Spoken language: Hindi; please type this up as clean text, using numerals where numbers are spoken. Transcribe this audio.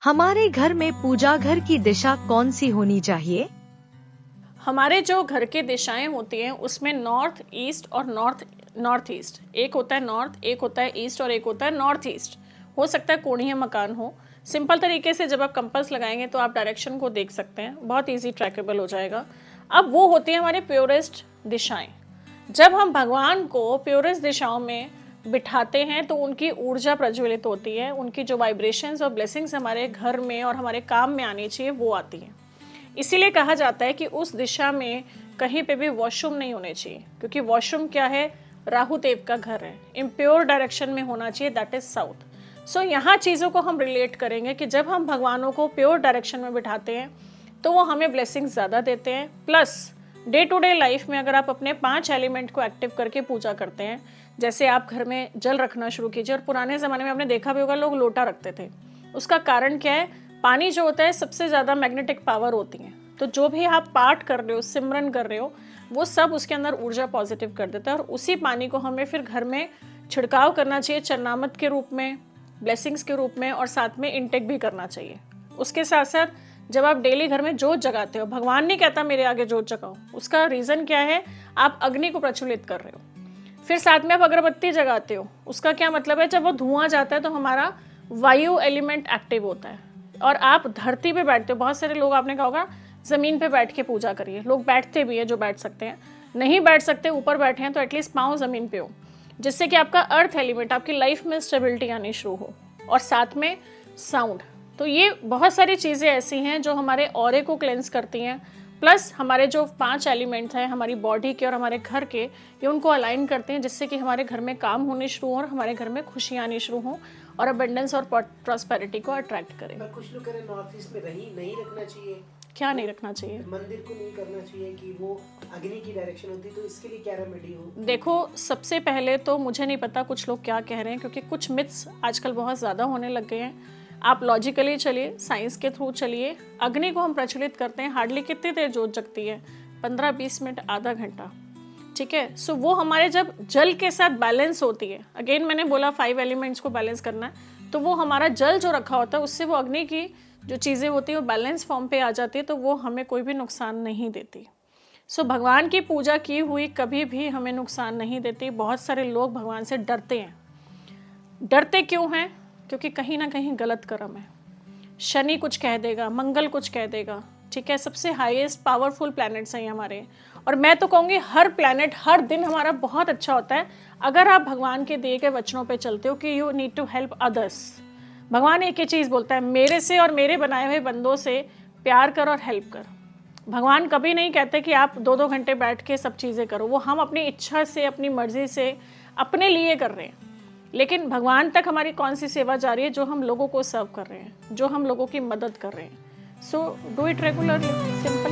हमारे घर में पूजा घर की दिशा कौन सी होनी चाहिए? हमारे जो घर की दिशाएं होती हैं उसमें नॉर्थ ईस्ट और नॉर्थ ईस्ट, एक होता है नॉर्थ, एक होता है ईस्ट और एक होता है नॉर्थ ईस्ट। हो सकता है कोणीय मकान हो। सिंपल तरीके से जब आप कंपास लगाएंगे तो आप डायरेक्शन को देख सकते हैं, बहुत इजी ट्रैकेबल हो जाएगा। अब वो होती है हमारी प्योरेस्ट दिशाएं। जब हम भगवान को प्योरेस्ट दिशाओं में बिठाते हैं तो उनकी ऊर्जा प्रज्वलित होती है, उनकी जो वाइब्रेशंस और ब्लेसिंग्स हमारे घर में और हमारे काम में आनी चाहिए वो आती हैं। इसीलिए कहा जाता है कि उस दिशा में कहीं पे भी वॉशरूम नहीं होने चाहिए, क्योंकि वॉशरूम क्या है, राहु देव का घर है। इम्प्योर डायरेक्शन में होना चाहिए, दैट इज साउथ। सो यहाँ चीज़ों को हम रिलेट करेंगे कि जब हम भगवानों को प्योर डायरेक्शन में बिठाते हैं तो वो हमें ब्लेसिंग्स ज़्यादा देते हैं। Plus day to day life में अगर आप अपने 5 एलिमेंट को एक्टिव करके पूजा करते हैं, जैसे आप घर में जल रखना शुरू कीजिए। और पुराने ज़माने में आपने देखा भी होगा, लोग लोटा रखते थे। उसका कारण क्या है, पानी जो होता है सबसे ज़्यादा मैग्नेटिक पावर होती है। तो जो भी आप पाठ कर रहे हो, सिमरन कर रहे हो, वो सब उसके अंदर ऊर्जा पॉजिटिव कर देता है। और उसी पानी को हमें फिर घर में छिड़काव करना चाहिए, चरनामत के रूप में, ब्लेसिंग्स के रूप में, और साथ में इनटेक भी करना चाहिए। उसके साथ साथ जब आप डेली घर में जोत जगाते हो, भगवान नहीं कहता मेरे आगे जोत जगाओ, उसका रीज़न क्या है, आप अग्नि को प्रज्वलित कर रहे हो। फिर साथ में आप अगरबत्ती जगाते हो, उसका क्या मतलब है, जब वो धुआं जाता है तो हमारा वायु एलिमेंट एक्टिव होता है। और आप धरती पे बैठते हो। बहुत सारे लोग, आपने कहा होगा ज़मीन पे बैठ के पूजा करिए, लोग बैठते भी है जो बैठ सकते हैं। नहीं बैठ सकते, ऊपर बैठे हैं तो एटलीस्ट पाँव ज़मीन पे हो, जिससे कि आपका अर्थ एलिमेंट, आपकी लाइफ में स्टेबिलिटी आनी शुरू हो। और साथ में साउंड। तो ये बहुत सारी चीज़ें ऐसी हैं जो हमारे ऑरे को क्लेंस करती हैं। प्लस हमारे जो 5 एलिमेंट्स हैं हमारी बॉडी के और हमारे घर के, ये उनको अलाइन करते हैं, जिससे कि हमारे घर में काम होने शुरू हों और हमारे घर में खुशियाँ आनी शुरू हों और अबंडेंस और प्रॉस्पेरिटी को अट्रैक्ट करें। कुछ लोग कह रहे हैं नॉर्थ ईस्ट में नहीं रखना चाहिए। क्या नहीं रखना चाहिए? मंदिर को नहीं करना चाहिए कि वो अग्नि की डायरेक्शन होती है, तो इसके लिए क्या रेमेडी हो? देखो, सबसे पहले तो मुझे नहीं पता कुछ लोग क्या कह रहे हैं, क्योंकि कुछ मिथ्स आजकल बहुत ज़्यादा होने लग गए हैं। आप लॉजिकली चलिए, साइंस के थ्रू चलिए। अग्नि को हम प्रज्वलित करते हैं, हार्डली कितनी देर जोत जगती है, 15-20 मिनट, आधा घंटा, ठीक है। सो वो हमारे जब जल के साथ बैलेंस होती है, अगेन मैंने बोला 5 एलिमेंट्स को बैलेंस करना है, तो वो हमारा जल जो रखा होता है उससे वो अग्नि की जो चीज़ें होती है वो बैलेंस फॉर्म पे आ जाती है, तो वो हमें कोई भी नुकसान नहीं देती। सो भगवान की पूजा की हुई कभी भी हमें नुकसान नहीं देती। बहुत सारे लोग भगवान से डरते हैं। डरते क्यों हैं? क्योंकि कहीं ना कहीं गलत कर्म है। शनि कुछ कह देगा, मंगल कुछ कह देगा, ठीक है। सबसे हाईएस्ट पावरफुल प्लैनेट्स हैं हमारे। और मैं तो कहूँगी हर प्लैनेट, हर दिन हमारा बहुत अच्छा होता है अगर आप भगवान के दिए गए वचनों पे चलते हो कि you need to help others. भगवान एक ही चीज़ बोलता है, मेरे से और मेरे बनाए हुए बंदों से प्यार कर और हेल्प कर। भगवान कभी नहीं कहते कि आप 2-2 घंटे बैठ के सब चीज़ें करो। वो हम अपनी इच्छा से, अपनी मर्जी से, अपने लिए कर रहे हैं। लेकिन भगवान तक हमारी कौन सी सेवा जा रही है? जो हम लोगों को सर्व कर रहे हैं, जो हम लोगों की मदद कर रहे हैं। So do it regularly, simple.